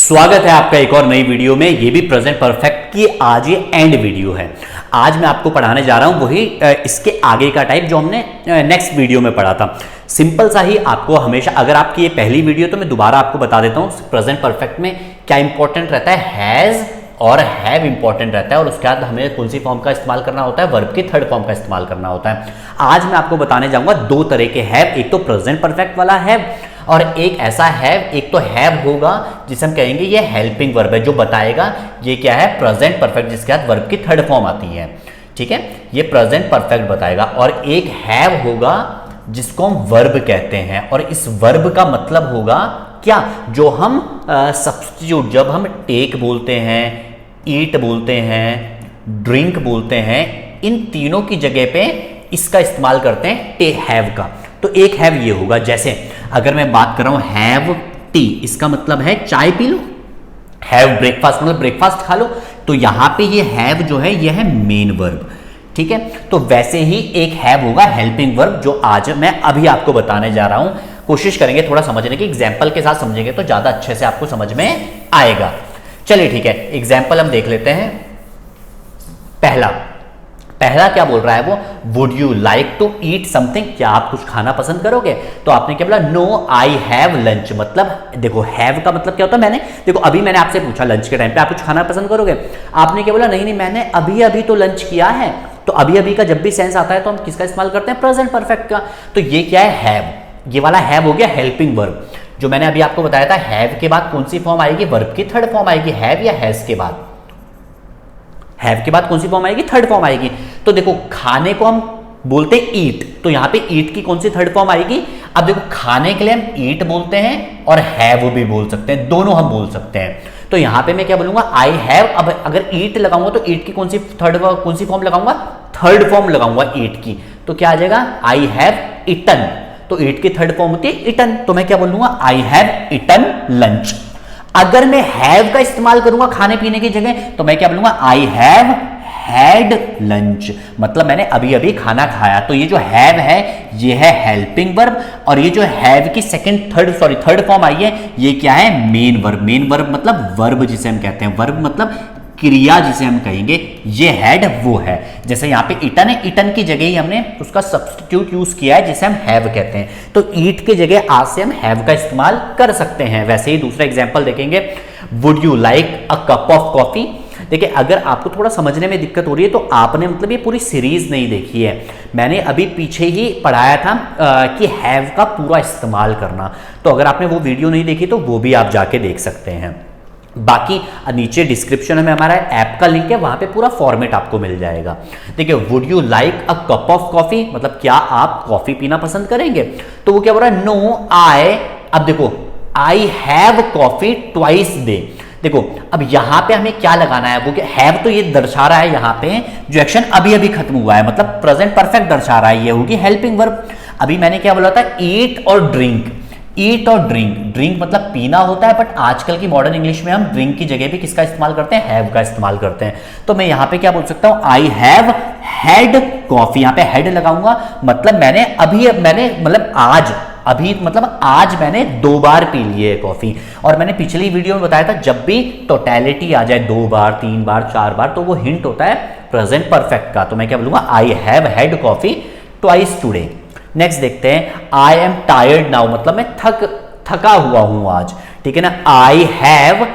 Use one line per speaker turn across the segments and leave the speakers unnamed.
स्वागत है आपका एक और नई वीडियो में। ये भी प्रेजेंट परफेक्ट की आज ये एंड वीडियो है। आज मैं आपको पढ़ाने जा रहा हूं वही इसके आगे का टाइप जो हमने नेक्स्ट वीडियो में पढ़ा था। सिंपल सा ही आपको हमेशा, अगर आपकी ये पहली वीडियो तो मैं दोबारा आपको बता देता हूं प्रेजेंट परफेक्ट में क्या इंपॉर्टेंट रहता है। हैज और हैव इंपॉर्टेंट रहता है और उसके बाद हमें कौन सी फॉर्म का इस्तेमाल करना होता है, वर्ब की थर्ड फॉर्म का इस्तेमाल करना होता है। आज मैं आपको बताने जाऊंगा दो तरह के हैव, एक तो प्रेजेंट परफेक्ट वाला हैव और एक ऐसा हैव, एक तो हैव होगा जिसे हम कहेंगे ये हेल्पिंग वर्ब है, जो बताएगा ये क्या है, प्रेजेंट परफेक्ट, जिसके बाद वर्ब की थर्ड फॉर्म आती है। ठीक है, ये प्रेजेंट परफेक्ट बताएगा। और एक हैव होगा जिसको हम वर्ब कहते हैं और इस वर्ब का मतलब होगा क्या, जो हम सब्स्टिट्यूट, जब हम टेक बोलते हैं, ईट बोलते हैं, ड्रिंक बोलते हैं, इन तीनों की जगह पे इसका इस्तेमाल करते हैं टे हैव का। तो एक हैव ये होगा, जैसे अगर मैं बात कर रहा हूं हैव टी, इसका मतलब है चाय पी लो। हैव ब्रेकफास्ट मतलब ब्रेकफास्ट खा लो। तो यहां पे ये हैव जो है ये है मेन वर्ब। ठीक है, तो वैसे ही एक हैव होगा हेल्पिंग वर्ब, जो आज मैं अभी आपको बताने जा रहा हूं। कोशिश करेंगे थोड़ा समझने की, एग्जाम्पल के साथ समझेंगे तो ज्यादा अच्छे से आपको समझ में आएगा। चलिए ठीक है, एग्जाम्पल हम देख लेते हैं। पहला क्या बोल रहा है वो, would you like to eat something, क्या आप कुछ खाना पसंद करोगे। तो आपने क्या बोला, नो आई हैव लंच। मतलब देखो हैव का मतलब क्या होता है, मैंने देखो अभी मैंने आपसे पूछा लंच के टाइम पे आप कुछ खाना पसंद करोगे, आपने क्या बोला, नहीं मैंने अभी अभी तो लंच किया है। तो अभी अभी का जब भी सेंस आता है तो हम किसका इस्तेमाल करते हैं, प्रेजेंट परफेक्ट का। तो ये क्या है, हैव। ये वाला हैव हो गया हेल्पिंग वर्ब, जो मैंने अभी आपको बताया था। हैव के बाद कौन सी फॉर्म आएगी, वर्ब की थर्ड फॉर्म आएगी। हैव या हैज के बाद, हैव के बाद कौन सी फॉर्म आएगी, थर्ड फॉर्म आएगी। तो देखो खाने को हम बोलते हैं ईट, तो यहां पे ईट की कौन सी थर्ड फॉर्म आएगी। अब देखो खाने के लिए हम ईट बोलते हैं और हैव भी बोल सकते हैं, दोनों हम बोल सकते हैं। तो यहां पे मैं क्या बोलूंगा, आई हैव। अब अगर ईट लगाऊंगा तो ईट की कौन सी फॉर्म लगाऊंगा, थर्ड फॉर्म लगाऊंगा ईट की। तो क्या आ जाएगा, आई हैव ईटन। तो ईट की थर्ड फॉर्म होती है ईटन, तो मैं क्या बोलूंगा, आई हैव ईटन लंच। अगर मैं हैव का इस्तेमाल करूंगा खाने पीने की जगह तो मैं क्या बोलूंगा, आई हैव हैड लंच, मतलब मैंने अभी अभी खाना खाया। तो ये जो हैव है ये है हेल्पिंग वर्ब, और ये जो हैव की थर्ड फॉर्म आई है ये क्या है, मेन वर्ब। मेन वर्ब मतलब वर्ब जिसे हम कहते हैं, वर्ब मतलब क्रिया जिसे हम कहेंगे, ये हैड वो है। जैसे यहाँ पे ईटन है, ईटन की जगह ही हमने उसका सब्स्टिट्यूट यूज किया है जिसे हम हैव कहते हैं। तो ईट की जगह आज से हम हैव का इस्तेमाल कर सकते हैं। वैसे ही दूसरा एग्जांपल देखेंगे, would you like a cup of coffee. देखिए अगर आपको थोड़ा समझने में दिक्कत हो रही है तो आपने मतलब ये पूरी सीरीज नहीं देखी है। मैंने अभी पीछे ही पढ़ाया था कि हैव का पूरा इस्तेमाल करना, तो अगर आपने वो वीडियो नहीं देखी तो वो भी आप जाके देख सकते हैं। बाकी नीचे डिस्क्रिप्शन में हमारा ऐप का लिंक है, वहां पे पूरा फॉर्मेट आपको मिल जाएगा। देखिए would you like a cup of coffee, मतलब क्या आप कॉफी पीना पसंद करेंगे। तो वो क्या बोल रहा है, नो आई। अब देखो I have coffee twice day. देखो अब यहां पे हमें क्या लगाना है, वो क्या हैव, तो ये दर्शा रहा है यहाँ पे जो एक्शन अभी अभी खत्म हुआ है, मतलब प्रेजेंट परफेक्ट दर्शा रहा है, ये होगी हेल्पिंग वर्ब। अभी मैंने क्या बोला था, ईट और ड्रिंक। ईट और ड्रिंक, ड्रिंक मतलब पीना होता है, बट आजकल की मॉडर्न इंग्लिश में हम ड्रिंक की जगह भी किसका इस्तेमाल करते हैं, हैव का इस्तेमाल करते हैं। तो मैं यहां पे क्या बोल सकता हूं, आई हैव हैड कॉफी। यहां पे हैड लगाऊंगा, मतलब मतलब आज मैंने 2 बार पी ली है कॉफी। और मैंने पिछली वीडियो में बताया था जब भी टोटैलिटी आ जाए 2 बार 3 बार 4 बार तो वो हिंट होता है प्रेजेंट परफेक्ट का। तो मैं क्या बोलूंगा, I have had coffee twice today. Next देखते हैं, आई एम टायर्ड नाउ, मतलब मैं थका हुआ हूं आज। ठीक है ना, आई हैव,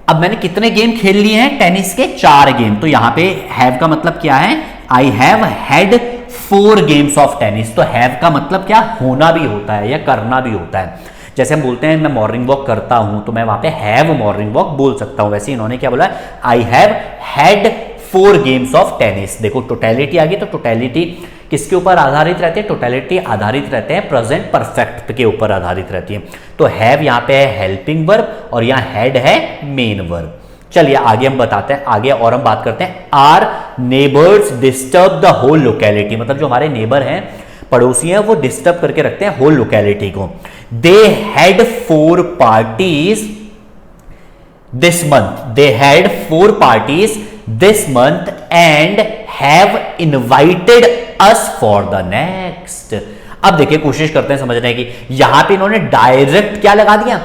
अब मैंने कितने गेम खेल लिए हैं टेनिस के, 4 गेम। तो यहां पे हैव का मतलब क्या है, I have had 4 games of tennis. तो हैव का मतलब क्या, होना भी होता है या करना भी होता है। जैसे हम बोलते हैं मैं मॉर्निंग वॉक करता हूं, तो मैं वहां पे हैव मॉर्निंग वॉक बोल सकता हूं। वैसे इन्होंने क्या बोला, I have had 4 games of tennis. देखो टोटैलिटी आ गई, तो टोटैलिटी किसके ऊपर आधारित रहती है, टोटैलिटी आधारित रहते हैं प्रेजेंट परफेक्ट के ऊपर आधारित रहती है। तो हैव यहाँ पे है हेल्पिंग वर्ब और यहाँ हैड है मेन वर्ब। चलिए आगे हम बताते हैं, आगे और हम बात करते हैं, are neighbours disturb the whole locality, मतलब जो हमारे नेबर हैं, पड़ोसी हैं, वो डिस्टर्ब करके रखते हैं होल लोकेलिटी को। They had 4 parties this month, they had 4 parties this month and have invited us for the next. अब देखिए कोशिश करते हैं समझने की, यहां पे इन्होंने डायरेक्ट क्या लगा दिया,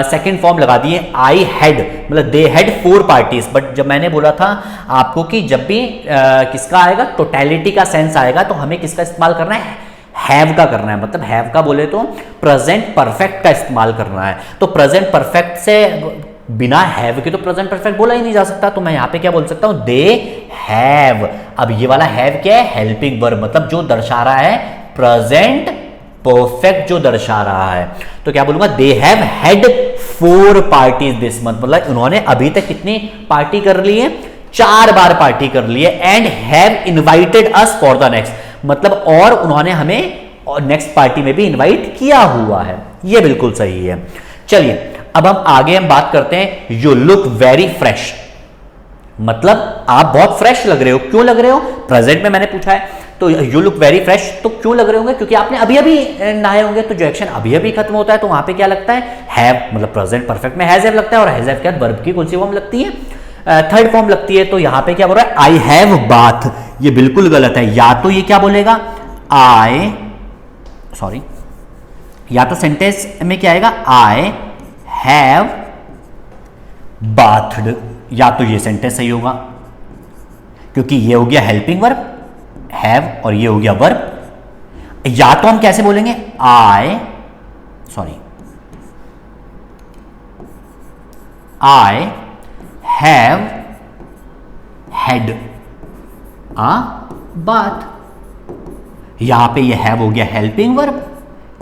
सेकेंड फॉर्म लगा दिए आई हैड, मतलब दे हैड 4 पार्टीज। बट जब मैंने बोला था आपको कि जब भी किसका आएगा, टोटैलिटी का सेंस आएगा, तो हमें किसका इस्तेमाल करना है, हैव का करना है। मतलब हैव का बोले तो प्रेजेंट परफेक्ट का इस्तेमाल करना है। तो प्रेजेंट परफेक्ट से बिना हैव के तो प्रेजेंट परफेक्ट बोला ही नहीं जा सकता। तो मैं यहां पे क्या बोल सकता हूं, दे हैव। अब ये वाला हैव क्या है, हेल्पिंग वर्ब, मतलब जो दर्शा रहा है प्रेजेंट परफेक्ट, जो दर्शा रहा है। तो क्या बोलूंगा, they have had 4 parties this month, मतलब उन्होंने अभी तक कितनी पार्टी कर ली है, 4 बार पार्टी कर ली है। And have invited us for the next, मतलब और उन्होंने हमें और नेक्स्ट पार्टी में भी इनवाइट किया हुआ है। ये बिल्कुल सही है। चलिए अब हम बात करते हैं, यू लुक वेरी फ्रेश, मतलब आप बहुत फ्रेश लग रहे हो। क्यों लग रहे हो, प्रेजेंट में मैंने पूछा है, तो यू लुक वेरी फ्रेश, तो क्यों लग रहे होंगे, क्योंकि आपने अभी अभी नहाए होंगे। तो जो एक्शन अभी अभी खत्म होता है तो वहां पे क्या लगता है, हैव, मतलब प्रेजेंट परफेक्ट में हैज हैव लगता है। और हैज हैव क्या वर्ब की कौन सी फॉर्म लगती है, थर्ड फॉर्म लगती है। तो यहां पे क्या बोल रहा है, आई हैव बाथ, ये बिल्कुल गलत है। या तो ये क्या बोलेगा, या तो सेंटेंस में क्या आएगा, आई हैव बाथड, या तो ये सेंटेंस सही होगा, क्योंकि ये हो गया हेल्पिंग वर्ब हैव और ये हो गया वर्ब। या तो हम कैसे बोलेंगे, I have had a bath. यहां पे ये हैव हो गया हेल्पिंग वर्ब,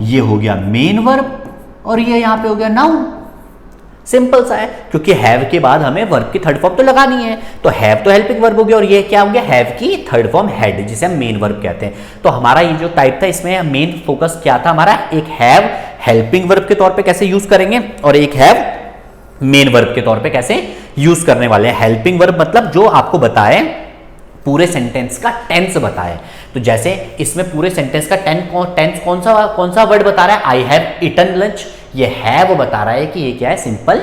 ये हो गया मेन वर्ब, और ये यहां पे हो गया नाउन। सिंपल सा है, क्योंकि हैव के बाद हमें वर्ब की थर्ड फॉर्म तो लगानी है। तो हैव तो हेल्पिंग वर्ब हो गया, और ये क्या हो गया, हैव की थर्ड फॉर्म हैड, जिसे हम मेन वर्ब कहते हैं। तो हमारा ये जो टाइप था, इसमें मेन फोकस क्या था हमारा, एक हैव हेल्पिंग वर्ब के तौर पे कैसे यूज करेंगे, और एक हैव मेन वर्ब के तौर पे कैसे यूज करने वाले हैं। हेल्पिंग वर्ब मतलब जो आपको बताए, पूरे सेंटेंस का टेंस बताए। तो जैसे इसमें पूरे सेंटेंस का टेंस कौन सा वर्ड बता रहा है, आई हैव ईटन लंच, ये हैव बता रहा है कि ये क्या है, सिंपल,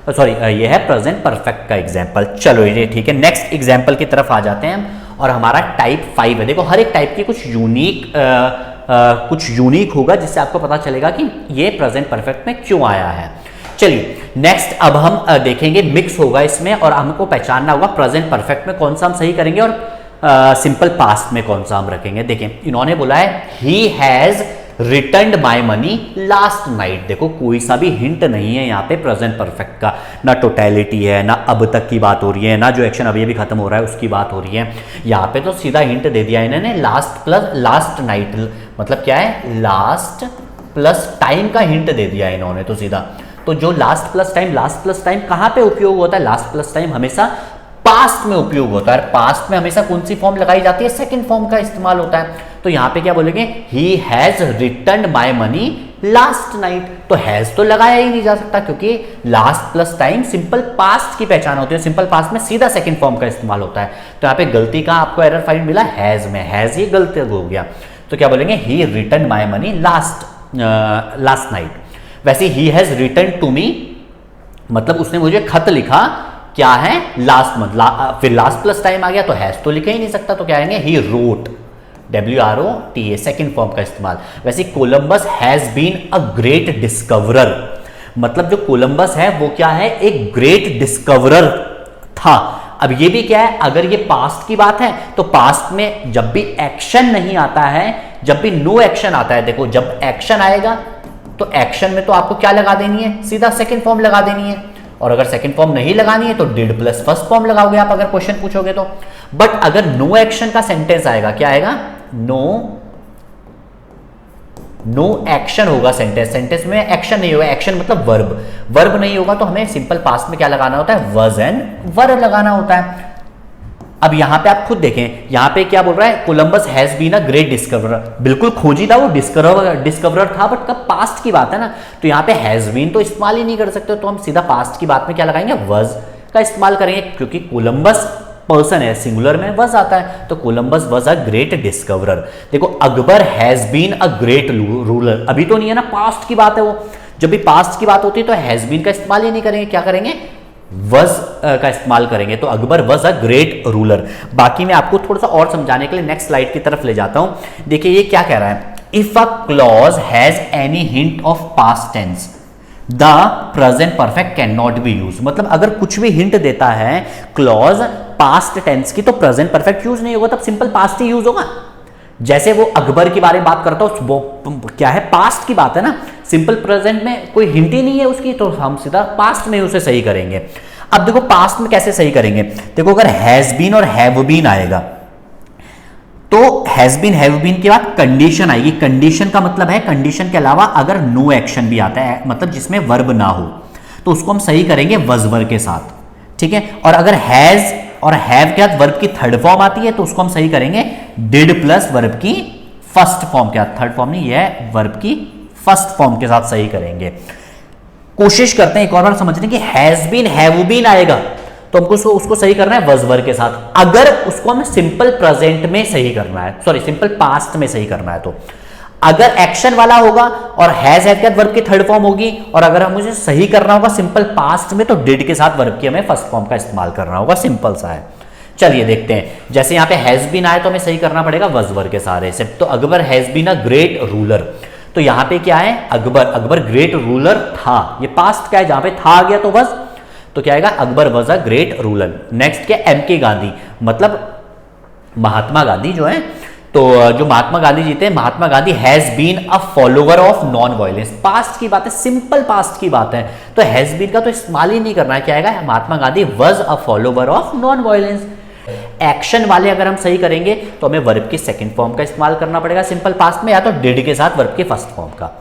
ये है प्रेजेंट परफेक्ट का एग्जांपल। चलो ये ठीक है, नेक्स्ट एग्जांपल की तरफ आ जाते हैं हम, और हमारा टाइप 5 है। देखो हर एक टाइप की कुछ यूनिक होगा, जिससे आपको पता चलेगा कि ये प्रेजेंट परफेक्ट में क्यों आया है। चलिए नेक्स्ट अब हम देखेंगे, मिक्स होगा इसमें, और हमको पहचानना होगा प्रेजेंट परफेक्ट में कौन सा हम सही करेंगे और सिंपल पास्ट में कौन सा हम रखेंगे। देखें इन्होंने बोला है he has returned my money last night. देखो कोई सा भी हिंट नहीं है यहाँ पे प्रेजेंट परफेक्ट का, ना टोटैलिटी है, ना अब तक की बात हो रही है, ना जो एक्शन अभी अभी खत्म हो रहा है उसकी बात हो रही है। यहाँ पे तो सीधा हिंट दे दिया इन्होंने, लास्ट प्लस लास्ट नाइट, मतलब क्या है, लास्ट प्लस टाइम का हिंट दे दिया इन्होंने तो सीधा। तो जो लास्ट प्लस टाइम कहाँ पे उपयोग होता है, लास्ट प्लस टाइम हमेशा पास्ट में उपयोग होता है। पास्ट में हमेशा कौन सी फॉर्म लगाई जाती है, सेकंड फॉर्म का इस्तेमाल होता है। तो यहां पे क्या बोलेंगे, he has returned my money last night. तो हैज तो लगाया ही नहीं जा सकता, क्योंकि last plus time simple past की पहचान होती है। सिंपल पास्ट में सीधा सेकंड फॉर्म का इस्तेमाल होता है। तो यहाँ पे गलती का आपको एरर फाइंड मिला हैज में, हैज ही गलती हो गया। तो क्या बोलेंगे, he return my money last night. वैसे ही हैज रिटर्न टू मी, मतलब उसने मुझे खत लिखा, क्या है, लास्ट मंथ। फिर लास्ट प्लस टाइम आ गया तो हैज तो लिख ही नहीं सकता, तो क्या आएंगे, he wrote, WROTA, second form का इस्तेमाल। वैसे Columbus has been a great discoverer, मतलब जो कोलंबस है वो क्या है, एक ग्रेट डिस्कवरर था। अब ये भी क्या है, अगर ये पास्ट की बात है तो पास्ट में जब भी एक्शन नहीं आता है, जब भी नो एक्शन आता है, देखो जब एक्शन आएगा तो एक्शन में तो आपको क्या लगा देनी है, सीधा सेकंड फॉर्म लगा देनी है। और अगर सेकंड फॉर्म नहीं लगानी है तो डिड प्लस फर्स्ट फॉर्म लगाओगे आप, अगर क्वेश्चन पूछोगे तो। बट अगर नो एक्शन का सेंटेंस आएगा, क्या आएगा, नो एक्शन होगा सेंटेंस में एक्शन नहीं होगा। एक्शन मतलब वर्ब नहीं होगा, तो हमें सिंपल पास्ट में क्या लगाना होता है, वॉज एंड वर लगाना होता है। अब यहां पे आप खुद देखें, यहां पे क्या बोल रहा है, Columbus has been a great discoverer, बिल्कुल खोजी था वो, डिस्कवरर था, बट कब, पास्ट की बात है ना। तो यहां पे हैज बीन तो इस्तेमाल ही नहीं कर सकते, तो हम सीधा पास्ट की बात में क्या लगाएंगे, वॉज का इस्तेमाल करेंगे, क्योंकि कोलंबस पर्सन है, सिंगुलर में वॉज आता है। तो Columbus was a great discoverer. देखो Akbar has been a great ruler, अभी तो नहीं है ना, पास्ट की बात है वो। जब भी पास्ट की बात होती है तो हैज बीन का इस्तेमाल ही नहीं करेंगे, क्या करेंगे, वज का इस्तेमाल करेंगे। तो अकबर वज अ ग्रेट रूलर। बाकी मैं आपको थोड़ा सा और समझाने के लिए नेक्स्ट स्लाइड की तरफ ले जाता हूं। देखिए ये क्या कह रहा है, if a clause has any hint of past tense, the present perfect can not be use, मतलब अगर कुछ भी हिंट देता है क्लॉज पास्ट टेंस की तो प्रेजेंट परफेक्ट यूज नहीं होगा, तब सिंपल पास्ट ही यूज होगा। जैसे वो अकबर के बारे में बात करता हूं, वो क्या है, पास्ट की बात है ना, सिंपल प्रेजेंट में कोई हिंट ही नहीं है उसकी, तो हम सीधा पास्ट में उसे सही करेंगे। अब देखो पास्ट में कैसे सही करेंगे, देखो अगर हैज बीन और हैव बीन आएगा तो हैज बीन हैव बीन के बाद कंडीशन आएगी। कंडीशन का मतलब है कंडीशन के अलावा अगर नो एक्शन भी आता है, मतलब जिसमें वर्ब ना हो, तो उसको हम सही करेंगे वज वर्ब के साथ, ठीक है। और अगर हैज और हैव के बाद वर्ब की थर्ड फॉर्म आती है तो उसको हम सही करेंगे डिड प्लस वर्ब की फर्स्ट फॉर्म के साथ, थर्ड फॉर्म नहीं, यह वर्ब की फर्स्ट फॉर्म के साथ सही करेंगे। कोशिश करते हैं एक और बार समझने की, हैज बीन हैव बीन आएगा तो हमको उसको सही करना है वज वर्ब के साथ, अगर उसको हमें सिंपल प्रेजेंट में सही करना है, सॉरी सिंपल पास्ट में सही करना है। तो अगर एक्शन वाला होगा और हैज के बाद वर्ब की थर्ड फॉर्म होगी, और अगर हम मुझे सही करना होगा सिंपल पास्ट में तो डिड के साथ वर्ब की हमें फर्स्ट फॉर्म का इस्तेमाल करना होगा, सिंपल सा है। चलिए देखते हैं, जैसे यहां पे हैज बीन आए तो हमें सही करना पड़ेगा वज वर्ब के सारे से। तो Akbar has been a great ruler, तो यहां पे क्या है, अकबर ग्रेट रूलर था, ये पास्ट क्या है, जहां पे था आ गया तो वज, तो क्या आएगा, Akbar was a great ruler. Next क्या, एम के गांधी, मतलब महात्मा गांधी जो है, तो जो महात्मा गांधी जी थे, Mahatma Gandhi has been a follower of non violence, past की बात है, सिंपल पास्ट की बात है, तो हैज बीन का तो इस्तेमाल ही नहीं करना है, क्या आएगा, Mahatma Gandhi was a follower of non violence. Action वाले अगर हम सही करेंगे तो हमें वर्ब की सेकंड फॉर्म का इस्तेमाल करना पड़ेगा सिंपल पास्ट में, या तो डिड के साथ वर्ब के फर्स्ट फॉर्म का।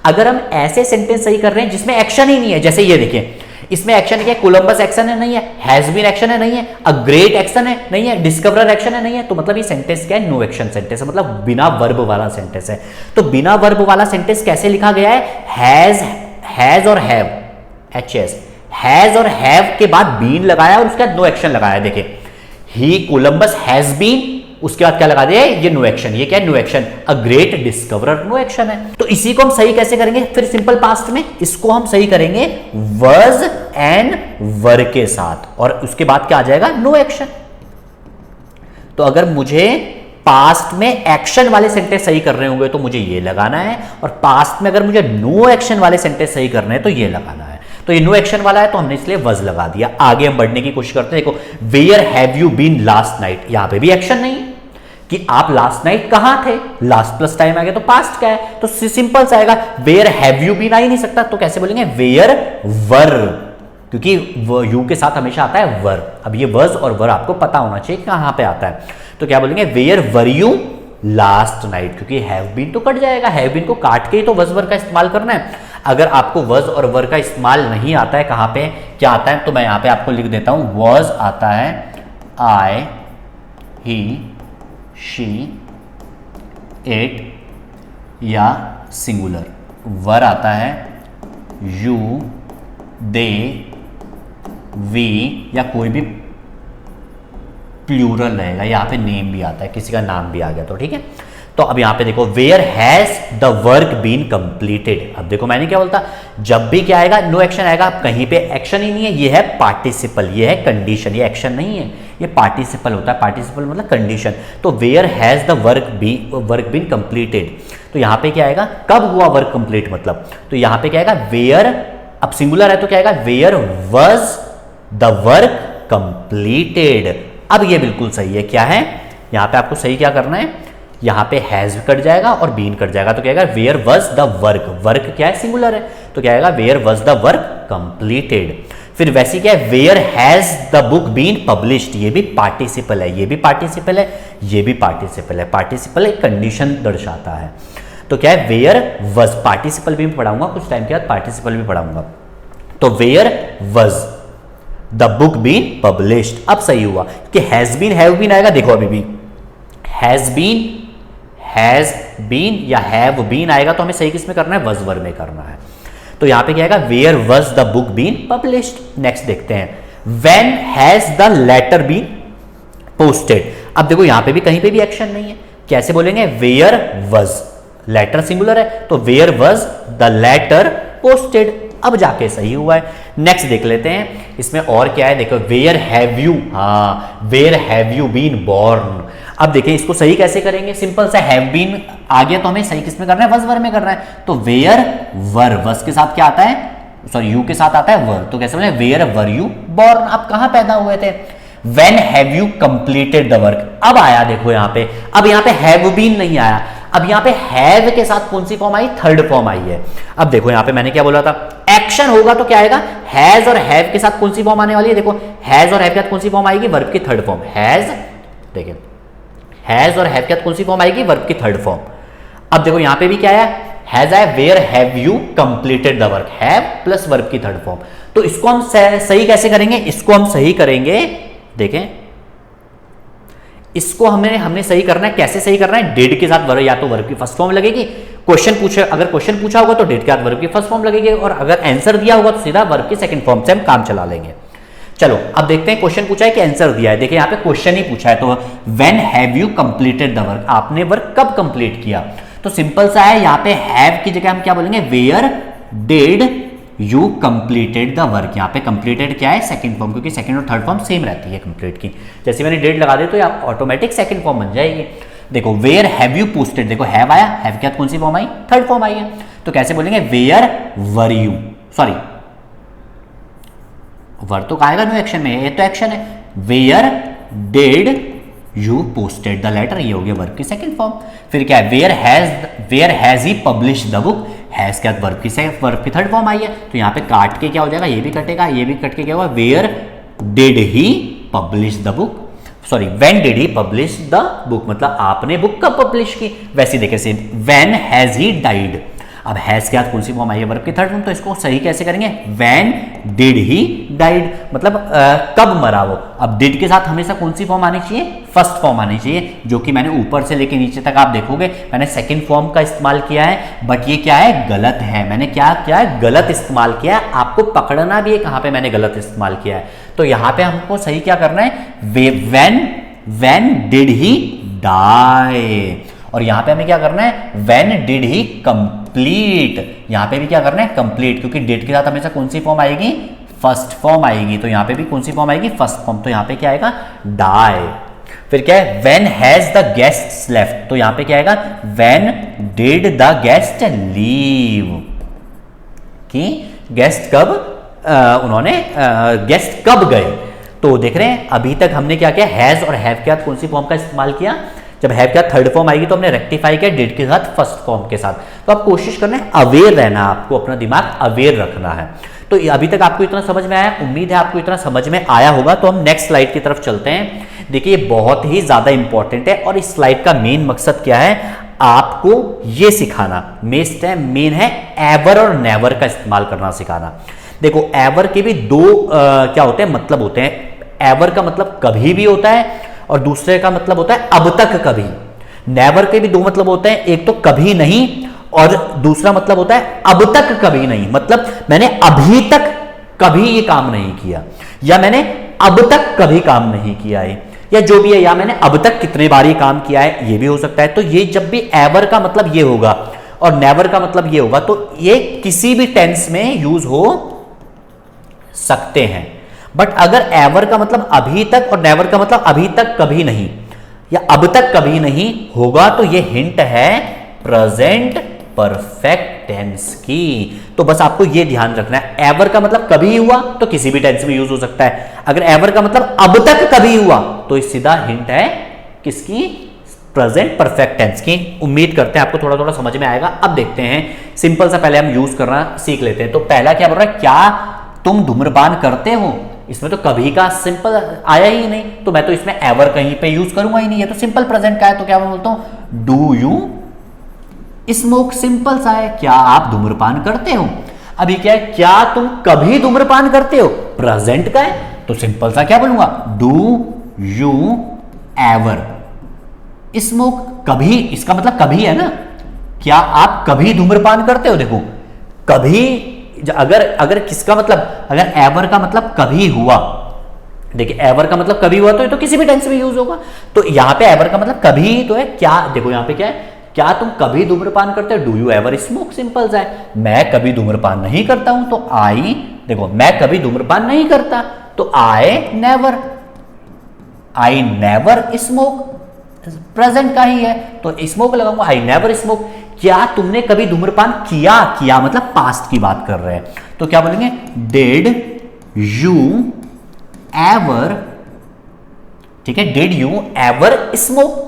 अगर हम ऐसे सेंटेंस सही कर रहे हैं जिसमें एक्शन ही नहीं है, जैसे ये देखिए, इसमें एक्शन क्या है, कोलंबस एक्शन है नहीं है, हैज बीन एक्शन है नहीं है, अ ग्रेट एक्शन है नहीं है, डिस्कवरर एक्शन है नहीं है, तो मतलब ये सेंटेंस क्या है, नो एक्शन सेंटेंस है, मतलब बिना वर्ब वाला सेंटेंस है। तो बिना वर्ब वाला सेंटेंस कैसे लिखा गया है, हैज और हैव, एचएस, हैज और हैव के बाद बीन लगाया और उसके बाद नो एक्शन लगाया। देखिए ही कोलंबस हैज बीन, उसके बाद क्या लगा दिया, ये नो एक्शन, ये क्या है, no action, a great discoverer, no action है। तो इसी को हम सही कैसे करेंगे, फिर सिंपल पास्ट में इसको हम सही करेंगे वॉज एंड वर के साथ, और उसके बाद क्या आ जाएगा, नो एक्शन। तो अगर मुझे पास्ट में एक्शन वाले सेंटेंस सही कर रहे होंगे तो मुझे ये लगाना है, और पास्ट में अगर मुझे नो एक्शन वाले सेंटेंस सही करने हैं तो ये लगाना है। तो ये नो एक्शन वाला है तो हमने इसलिए वज लगा दिया। आगे हम बढ़ने की कोशिश करते हैं, देखो where have you been last night, यहां पे भी एक्शन नहीं है कि आप लास्ट नाइट कहां थे, लास्ट प्लस टाइम आ गया तो पास्ट का है, तो सिंपल सा आएगा, वेयर हैव यू बीन आ ही नहीं सकता, तो कैसे बोलेंगे, वेयर वर, क्योंकि यू के साथ हमेशा आता है वर। अब ये वज और वर आपको पता होना चाहिए कहां पे आता है, तो क्या बोलेंगे, where were you last night, क्योंकि हैव बीन तो कट जाएगा, हैव बीन को काट के ही तो वज वर का इस्तेमाल करना है। अगर आपको वज और वर का इस्तेमाल नहीं आता है, कहां पे क्या आता है, तो मैं यहां पे आपको लिख देता हूं, वॉज आता है आई, ही, शी, इट या सिंगुलर, वर आता है यू, दे, वी या कोई भी प्लूरल रहेगा, यहां पे नेम भी आता है, किसी का नाम भी आ गया तो ठीक है। तो अब यहां पे देखो where has the work been completed, अब देखो मैंने क्या बोलता, जब भी क्या आएगा, नो एक्शन आएगा, कहीं पे एक्शन ही नहीं है, ये है पार्टिसिपल, ये है कंडीशन, ये एक्शन नहीं है, ये पार्टिसिपल होता है, पार्टिसिपल मतलब कंडीशन। तो where has the work been completed, तो यहां पे क्या आएगा, कब हुआ वर्क कंप्लीट, मतलब तो यहां पे क्या आएगा, वेयर, अब सिंगुलर है तो क्या आएगा, where was the work completed. अब ये बिल्कुल सही है, क्या है, यहां पे आपको सही क्या करना है, यहां पे हैज कट जाएगा और बीन कट जाएगा, तो क्या आएगा, where was the work, work क्या है, सिंगुलर है, तो क्या आएगा, where was the work completed. फिर वैसे क्या है, where has the book been published, ये भी पार्टिसिपल है, ये भी पार्टिसिपल है, ये भी पार्टिसिपल है, पार्टिसिपल एक कंडीशन दर्शाता है। तो क्या है, वेयर वाज, पार्टिसिपल भी पढ़ाऊंगा कुछ टाइम के बाद, पार्टिसिपल भी पढ़ाऊंगा। तो where was the book been published, अब सही हुआ कि हैज बीन हैव बीन आएगा, देखो अभी भी हैज बीन या हैव बीन आएगा तो हमें सही किस में करना है, वज वर में करना है। तो यहां पे क्या आएगा, where was the book been published. Next देखते हैं, when has the letter been posted, अब देखो यहां पे भी कहीं पे भी एक्शन नहीं है, कैसे बोलेंगे, वेयर वाज, लेटर सिंगुलर है तो where was the letter posted, अब जाके सही हुआ है। नेक्स्ट देख लेते हैं, इसमें और क्या है, देखो वेयर हैव यू, हाँ where have you been born. अब देखिए इसको सही कैसे करेंगे, सिंपल सा, हैव बीन आ गया तो हमें सही किस में करना है, वज वर में करना है, तो वेयर वर, वज के साथ क्या आता है, सॉरी यू के साथ आता है वर, तो कैसे बोले वेयर वर यू बॉर्न, आप कहां पैदा हुए थे। When have you completed the work, अब आया देखो यहां पे, अब यहां पे हैव बीन नहीं आया, अब यहां पे हैव के साथ कौन सी फॉर्म आई, थर्ड फॉर्म आई है। अब देखो यहां पे मैंने क्या बोला था, एक्शन होगा तो क्या आएगा, हैज और हैव के साथ कौन सी फॉर्म आने वाली है, देखो हैज और हैव के साथ कौन सी फॉर्म आएगी, वर्ब की थर्ड फॉर्म, हैज, देखिए हैज और हैव के साथ कौन सी फॉर्म आएगी, वर्ब की थर्ड फॉर्म। अब देखो यहां पे भी क्या है, हैज आया, where have you completed the work, have plus verb की थर्ड फॉर्म। तो इसको हम सही कैसे करेंगे, इसको हम सही करेंगे, देखें इसको हमने सही करना है, कैसे सही करना है, डिड के साथ वर्ब, या तो वर्ब की फर्स्ट फॉर्म लगेगी, क्वेश्चन पूछे, अगर क्वेश्चन पूछा होगा तो डिड के साथ वर्ब की फर्स्ट फॉर्म लगेगी, और अगर आंसर दिया होगा तो सीधा वर्ब की सेकंड फॉर्म से हम काम चला लेंगे। चलो अब देखते हैं क्वेश्चन पूछा है कि आंसर दिया है। देखिए यहाँ पे क्वेश्चन ही पूछा है, तो when have you completed the work, आपने वर्क कब कंप्लीट किया, तो सिंपल सा है, यहाँ पे हैव की जगह हम क्या बोलेंगे, where did you completed the work. यहाँ पे कंप्लीटेड क्या है, सेकंड फॉर्म, क्योंकि सेकंड और थर्ड फॉर्म सेम रहती है कंप्लीट की, जैसे मैंने डिड लगा दे तो ये ऑटोमेटिक सेकंड फॉर्म बन जाएगी। देखो वेयर हैव यू पोस्टेड, देखो हैव आया, हैव के बाद कौन सी फॉर्म आई, थर्ड फॉर्म आई है, तो कैसे बोलेंगे, where were you, sorry were तो आएगा न्यू एक्शन में, ये तो एक्शन है, where did you posted the letter, ये हो गया वर्ब की सेकंड फॉर्म। फिर क्या है, where has he publish the book, has के बाद वर्ब की थर्ड फॉर्म आई है, तो यहाँ पे काट के क्या हो जाएगा, ये भी कटेगा, ये भी कट के क्या होगा, where did he publish the book, sorry when did he publish the book, मतलब आपने बुक कब पब्लिश की। वैसे देखे same, when has he died, अब हैज के बाद कौन सी फॉर्म आई है, वर्ब की थर्ड फॉर्म, तो इसको सही कैसे करेंगे, व्हेन डिड ही डाइड, मतलब कब मरा वो। अब डिड के साथ हमेशा कौन सी फॉर्म आनी चाहिए, फर्स्ट फॉर्म आनी चाहिए, जो कि मैंने ऊपर से लेके नीचे तक आप देखोगे मैंने सेकंड फॉर्म का इस्तेमाल किया है, बट ये क्या है, गलत है, मैंने क्या किया है, गलत इस्तेमाल किया है, आपको पकड़ना भी है कहां पे मैंने गलत इस्तेमाल किया है। तो यहां पे हमको सही क्या करना है, व्हेन डिड ही डाई, और यहां पे हमें क्या करना है, व्हेन डिड ही कंप्लीट, यहां पे भी क्या करना है, कंप्लीट, क्योंकि डिड के साथ हमेशा कौन सी फॉर्म आएगी, फर्स्ट फॉर्म आएगी, तो यहां पे भी कौन सी फॉर्म आएगी, फर्स्ट फॉर्म, तो यहां पे क्या आएगा, डाई। फिर क्या है, when has the guest left, तो यहां पे क्या आएगा, when did the guest leave, कि गेस्ट कब उन्होंने गेस्ट कब गए। तो देख रहे हैं अभी तक हमने क्या किया, हैज और हैव के साथ कौन सी फॉर्म का इस्तेमाल किया, जब हैव के साथ थर्ड फॉर्म आएगी तो हमने रेक्टिफाई किया डिड के साथ फर्स्ट फॉर्म के साथ। तो आप कोशिश करना है अवेयर रहना, आपको अपना दिमाग अवेयर रखना है। तो अभी तक आपको इतना समझ में आया, उम्मीद है आपको इतना समझ में आया होगा। तो हम नेक्स्ट स्लाइड की तरफ चलते हैं। देखिए ये बहुत ही ज्यादा इंपॉर्टेंट है और इस स्लाइड का मेन मकसद क्या है, आपको ये सिखाना, मेन है एवर और नेवर का इस्तेमाल करना सिखाना। देखो एवर के भी दो क्या होते हैं, मतलब होते हैं। एवर का मतलब कभी भी होता है और दूसरे का मतलब होता है अब तक कभी। नेवर के भी दो मतलब होते हैं, एक तो कभी नहीं और दूसरा मतलब होता है अब तक कभी नहीं। मतलब मैंने अभी तक कभी ये काम नहीं किया, या मैंने अब तक कभी काम नहीं किया है, या जो भी है, या मैंने अब तक कितने बार ये काम किया है, ये भी हो सकता है। तो ये जब भी एवर का मतलब ये होगा और नेवर का मतलब ये होगा, तो ये किसी भी टेंस में यूज हो सकते हैं। बट अगर एवर का मतलब अभी तक और नेवर का मतलब अभी तक कभी नहीं या अब तक कभी नहीं होगा, तो ये हिंट है प्रेजेंट परफेक्ट टेंस की। तो बस आपको ये ध्यान रखना है, एवर का मतलब कभी हुआ तो किसी भी टेंस में यूज हो सकता है। अगर एवर का मतलब अब तक कभी हुआ तो सीधा हिंट है किसकी, प्रेजेंट परफेक्ट टेंस की। उम्मीद करते हैं आपको थोड़ा थोड़ा समझ में आएगा। अब देखते हैं, सिंपल सा पहले हम यूज करना सीख लेते हैं। तो पहला क्या बोल रहा है, क्या तुम धूम्रपान करते हो। इसमें तो कभी का सिंपल आया ही नहीं, तो मैं तो इसमें एवर कहीं पे यूज करूंगा ही नहीं, ये तो सिंपल प्रेजेंट का है। तो क्या मैं बोलता हूं, डू यू स्मोक। सिंपल सा है, क्या आप धूम्रपान करते हो। अभी क्या है, क्या तुम कभी धूम्रपान करते हो, प्रेजेंट का है, तो सिंपल सा क्या बोलूंगा, डू यू एवर स्मोक। कभी, इसका मतलब कभी है ना, क्या आप कभी धूम्रपान करते हो। देखो कभी, अगर किसका मतलब, अगर एवर का मतलब कभी हुआ, देखिए एवर का मतलब कभी हुआ तो ये तो किसी भी टेंस में यूज होगा। तो यहां पे एवर का मतलब कभी तो है, क्या देखो यहां पे क्या है, क्या तुम कभी धूम्रपान करते हो, do you ever smoke. Simple सा है, मैं कभी धूम्रपान नहीं करता हूं, तो आई, देखो मैं कभी धूम्रपान नहीं करता, तो आई नेवर स्मोक, प्रेजेंट का ही है तो स्मोक लगाऊंगा, आई नेवर स्मोक। क्या तुमने कभी धूम्रपान किया, किया मतलब पास्ट की बात कर रहे हैं, तो क्या बोलेंगे, डिड यू एवर, ठीक है, डिड यू एवर स्मोक।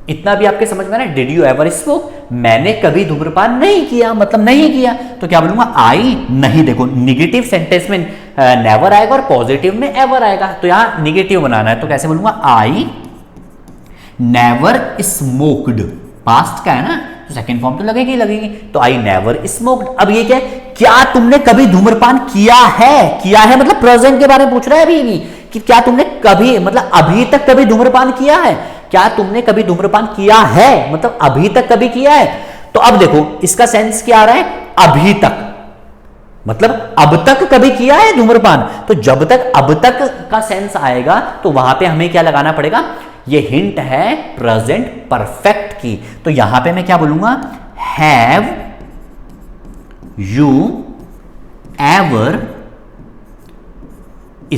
इतना भी आपके समझ में ना, डिड यू एवर स्मोक, मैंने कभी धूम्रपान नहीं किया, मतलब नहीं किया, तो क्या बोलूंगा, आई नहीं। देखो निगेटिव सेंटेंस में नेवर आएगा और पॉजिटिव में एवर आएगा, तो यहां निगेटिव बनाना है, तो कैसे बोलूंगा, आई नेवर स्मोक्ड, पास्ट का है ना, तो सेकंड फॉर्म तो लगेगी लगेगी, तो आई नेवर स्मोक्ड। अब ये क्या है, क्या तुमने कभी धूम्रपान किया है, किया है मतलब प्रेजेंट के बारे में पूछ रहा है अभी भी, कि क्या तुमने कभी, मतलब अभी तक कभी धूम्रपान किया है, क्या तुमने कभी धूम्रपान किया है, मतलब अभी तक कभी किया है। तो अब देखो इसका सेंस क्या आ रहा है, अभी तक, मतलब अब तक कभी किया है धूम्रपान, तो जब तक अब तक का सेंस आएगा तो वहां पे हमें क्या लगाना पड़ेगा, ये हिंट है प्रेजेंट परफेक्ट की, तो यहां पे मैं क्या बोलूंगा, have you ever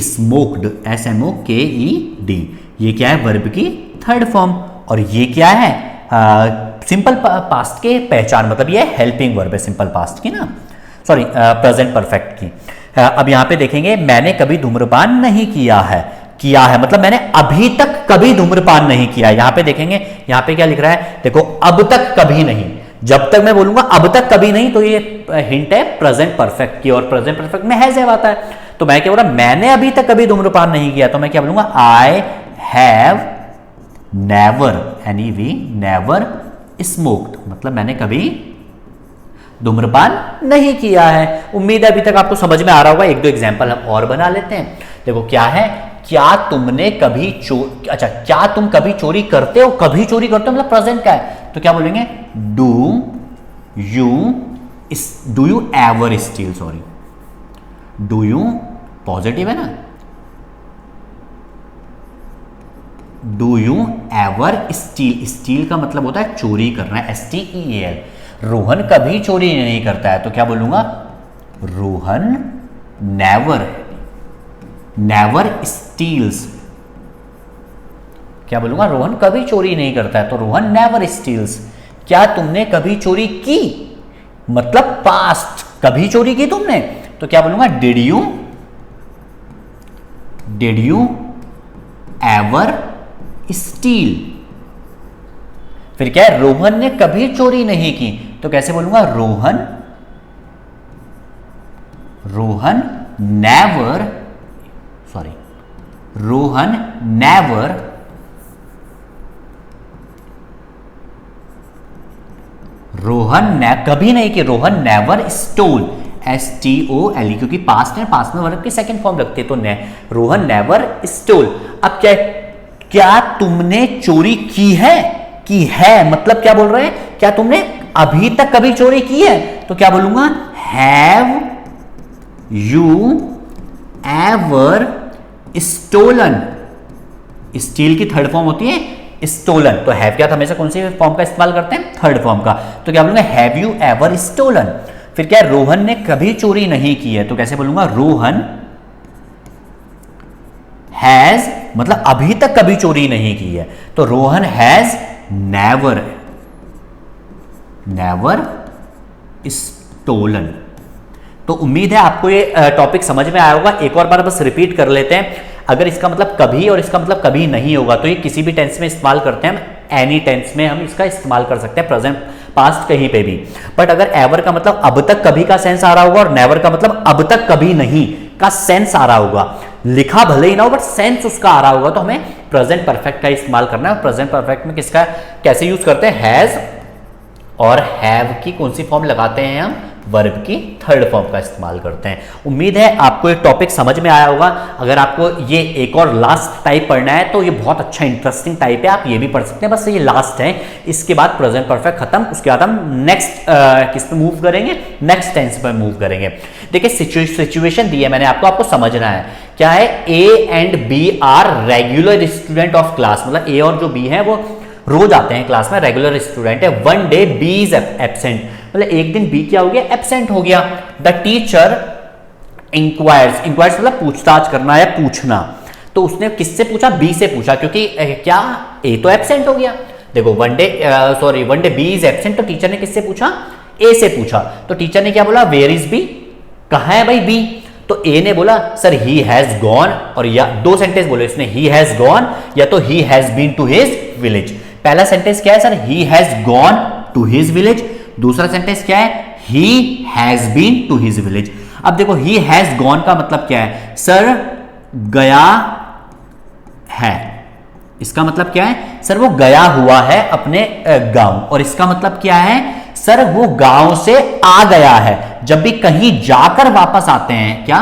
smoked, SMOKED, ये क्या है, वर्ब की थर्ड फॉर्म, और ये क्या है, सिंपल पास्ट के पहचान, मतलब ये हेल्पिंग वर्ब है सिंपल पास्ट की ना, सॉरी प्रेजेंट परफेक्ट की। अब यहां पे देखेंगे, मैंने कभी धूम्रपान नहीं किया है, किया है मतलब मैंने अभी तक कभी धूम्रपान नहीं किया। यहां पे देखेंगे, यहां पे क्या लिख रहा है, देखो अब तक कभी नहीं, जब तक मैं बोलूंगा अब तक कभी नहीं, तो ये हिंट है प्रेजेंट परफेक्ट की, और प्रेजेंट परफेक्ट में हैज आता है, तो मैं क्या बोल रहा, मैंने अभी तक कभी धूम्रपान नहीं किया, तो मैं क्या बोलूंगा, I have never, NEV, never smoked, मतलब मैंने कभी धूम्रपान नहीं किया है। उम्मीद है अभी तक आपको समझ में आ रहा होगा। एक दो एग्जांपल हम और बना लेते हैं। देखो क्या है, क्या तुमने कभी अच्छा, क्या तुम कभी चोरी करते हो, कभी चोरी करते हो मतलब प्रेजेंट का है, तो क्या बोलेंगे, do you ever steel, sorry, do you positive है ना, do you ever steel, steel का मतलब होता है चोरी करना, STEAL। रोहन कभी चोरी नहीं करता है, तो क्या बोलूंगा, रोहन नेवर स्टील्स, क्या बोलूंगा, रोहन कभी चोरी नहीं करता है, तो रोहन नेवर स्टील्स। क्या तुमने कभी चोरी की, मतलब पास्ट, कभी चोरी की तुमने, तो क्या बोलूंगा, डिड यू एवर स्टील। फिर क्या है, रोहन ने कभी चोरी नहीं की, तो कैसे बोलूंगा, रोहन ने कभी नहीं की, रोहन नेवर स्टोल, STOLE, क्योंकि पास्ट है, पास्ट में वर्ब की सेकंड फॉर्म लगती है, तो रोहन नेवर स्टोल। अब क्या तुमने चोरी की है, मतलब क्या बोल रहे हैं, क्या तुमने अभी तक कभी चोरी की है, तो क्या बोलूंगा, have you ever stolen, steal की थर्ड फॉर्म होती है स्टोलन, तो हैव क्या हमेशा कौन सी फॉर्म का इस्तेमाल करते हैं, थर्ड फॉर्म का, तो क्या बोलूंगा, हैव यू एवर स्टोलन। फिर क्या, रोहन ने कभी चोरी नहीं की है, तो कैसे बोलूंगा, रोहन हैज, मतलब अभी तक कभी चोरी नहीं की है, तो रोहन हैज नेवर स्टोलन। तो उम्मीद है आपको ये टॉपिक समझ में आया होगा। एक और बार बस रिपीट कर लेते हैं। अगर इसका मतलब कभी और इसका मतलब कभी नहीं होगा, तो ये किसी भी टेंस में इस्तेमाल करते हैं, एनी टेंस में हम इसका इस्तेमाल कर सकते हैं, प्रेजेंट पास्ट कहीं पे भी। बट अगर एवर का मतलब अब तक कभी का सेंस आ रहा होगा, और नेवर का मतलब अब तक कभी नहीं का सेंस आ रहा होगा, लिखा भले ही ना हो बट सेंस उसका आ रहा होगा, तो हमें प्रेजेंट परफेक्ट का इस्तेमाल करना है। प्रेजेंट परफेक्ट में किसका कैसे यूज करते हैं, हैज और हैव की कौन सी फॉर्म लगाते हैं हम, वर्ब की थर्ड फॉर्म का इस्तेमाल करते हैं। उम्मीद है आपको ये टॉपिक समझ में आया होगा। अगर आपको ये एक और लास्ट टाइप पढ़ना है तो ये बहुत अच्छा इंटरेस्टिंग टाइप है, आप ये भी पढ़ सकते हैं, बस ये लास्ट है। इसके बाद प्रेजेंट परफेक्ट खत्म, उसके बाद हम नेक्स्ट किस पे मूव करेंगे, नेक्स्ट टेंस पे मूव करेंगे। देखिए सिचुएशन दी है मैंने आपको समझना है क्या है। A and B are regular student of class, मतलब ए और जो बी है वो रोज आते हैं क्लास में, रेगुलर स्टूडेंट है। One day B is absent, मतलब एक दिन बी क्या हो गया, एब्सेंट हो गया। द टीचर इंक्वायर्स मतलब पूछताछ करना या पूछना, तो उसने किससे पूछा, बी से पूछा, क्योंकि क्या ए तो एब्सेंट हो गया। देखो one day B is absent, तो टीचर ने किससे पूछा, ए से पूछा तो टीचर ने क्या बोला, वेयर इज बी, कहां है भाई बी। तो ए ने बोला सर ही हैज गॉन, और या दो सेंटेंस बोले इसने, ही हैज गॉन या तो he has been to his village. पहला सेंटेंस क्या है sir, he has gone to his village. दूसरा सेंटेंस क्या है, he has been to his village. अब देखो ही हैज गॉन का मतलब क्या है सर, गया है, इसका मतलब क्या है सर, वो गया हुआ है अपने गांव। और इसका मतलब क्या है सर, वो गांव से आ गया है। जब भी कहीं जाकर वापस आते हैं, क्या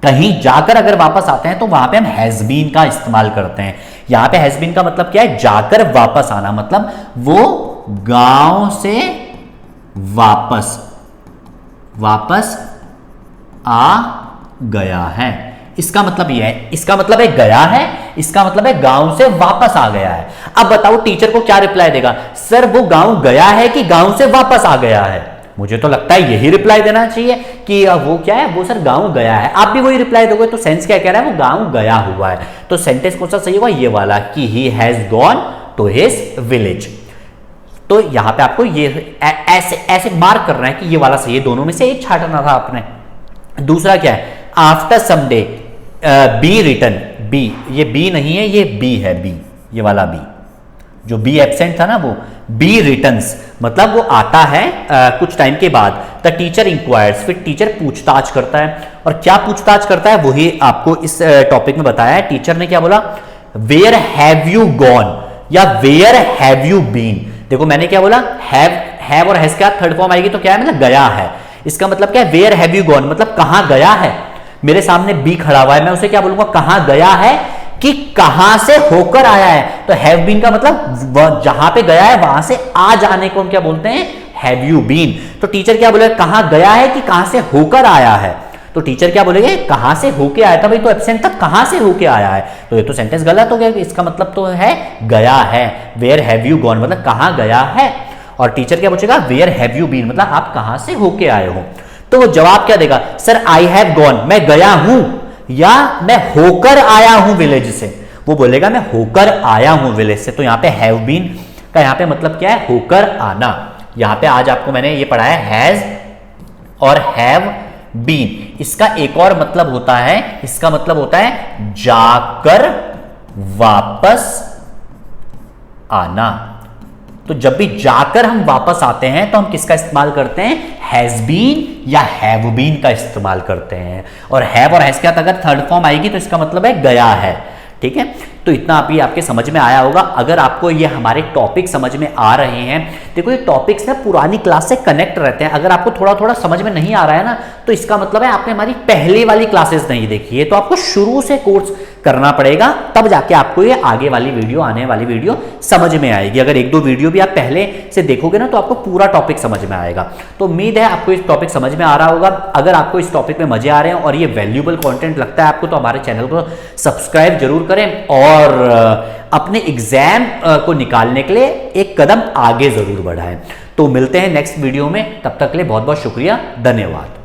कहीं जाकर अगर वापस आते हैं तो वहां पे हम हैज बीन का इस्तेमाल करते हैं। यहां पे हैज बीन का मतलब क्या है, जाकर वापस आना, मतलब वो गांव से वापस आ गया है। इसका मतलब यह है, इसका मतलब है गया है, इसका मतलब है गांव से वापस आ गया है। अब बताओ टीचर को क्या रिप्लाई देगा, सर वो गांव गया है कि गांव से वापस आ गया है। मुझे तो लगता है यही रिप्लाई देना चाहिए कि वो क्या है, वो सर गांव गया है। आप भी वही रिप्लाई दोगे तो सेंस क्या कह रहा है, वो गांव गया हुआ है। तो सेंटेंस कौन सा सही होगा, ये वाला कि he has gone to his village. तो यहां पे आपको ये ऐसे ऐसे मार्क करना है कि ये वाला सही है, दोनों में से एक छाटना था आपने। दूसरा क्या है, after some day B return, B ये बी नहीं है, ये बी है, बी ये वाला बी, जो बी एब्सेंट था ना वो बी रिटर्न्स, मतलब वो आता है कुछ टाइम के बाद। द टीचर इंक्वायर्स, फिर टीचर पूछताछ करता है। और क्या पूछताछ करता है वही आपको इस टॉपिक में बताया है। टीचर ने क्या बोला, वेयर हैव यू गॉन या वेयर हैव यू बीन। देखो मैंने क्या बोला, हैव और हैज का थर्ड फॉर्म आएगी तो क्या है, मतलब गया है। इसका मतलब क्या है, वेयर हैव यू गॉन मतलब कहां गया है। मेरे सामने बी खड़ा हुआ है, मैं उसे क्या बोलूंगा, कहां गया है कि कहां से होकर आया है। तो हैव बीन का मतलब जहां पे गया है वहां से आ जाने को हम क्या बोलते हैं, हैव यू बीन। तो टीचर क्या बोलेगा, कहां गया है कि कहां से होकर आया है। तो टीचर क्या बोलेंगे, कहां से होके आया था। भाई तो एब्सेंट तक कहां से होके आया है, तो ये तो सेंटेंस गलत हो गया। इसका मतलब तो है गया है। वेयर हैव यू गॉन मतलब कहां गया है। और टीचर क्या पूछेगा, वेयर हैव यू बीन मतलब आप कहां से होके आए हो। तो वो जवाब क्या देगा, सर आई हैव गॉन, मैं गया हूं या मैं होकर आया हूं विलेज से। वो बोलेगा मैं होकर आया हूं विलेज से। तो यहां पे हैव बीन का यहां पे मतलब क्या है, होकर आना। यहां पे आज आपको मैंने ये पढ़ाया हैज और हैव बीन। इसका एक और मतलब होता है, इसका मतलब होता है जाकर वापस आना। तो जब भी जाकर हम वापस आते हैं तो हम किसका इस्तेमाल करते हैं, हैज बीन या हैव बीन का इस्तेमाल करते हैं। और हैव और हैज के साथ अगर थर्ड फॉर्म आएगी तो इसका मतलब है गया है। ठीक है, तो इतना अभी आपके समझ में आया होगा। अगर आपको ये हमारे टॉपिक समझ में आ रहे हैं, देखो ये टॉपिक्स ना पुरानी क्लास से कनेक्ट रहते हैं। अगर आपको थोड़ा थोड़ा समझ में नहीं आ रहा है ना, तो इसका मतलब है आपने हमारी पहले वाली क्लासेस नहीं देखी है। तो आपको शुरू से कोर्स करना पड़ेगा, तब जाके आपको ये आगे वाली वीडियो, आने वाली वीडियो समझ में आएगी। अगर एक दो वीडियो भी आप पहले से देखोगे ना तो आपको पूरा टॉपिक समझ में आएगा। तो उम्मीद है आपको इस टॉपिक समझ में आ रहा होगा। अगर आपको इस टॉपिक में मजे आ रहे हैं और ये वैल्यूएबल कंटेंट लगता है आपको, तो हमारे चैनल को सब्सक्राइब जरूर करें और अपने एग्जाम को निकालने के लिए एक कदम आगे जरूर बढ़ाएं। तो मिलते हैं नेक्स्ट वीडियो में, तब तक के लिए बहुत बहुत शुक्रिया, धन्यवाद।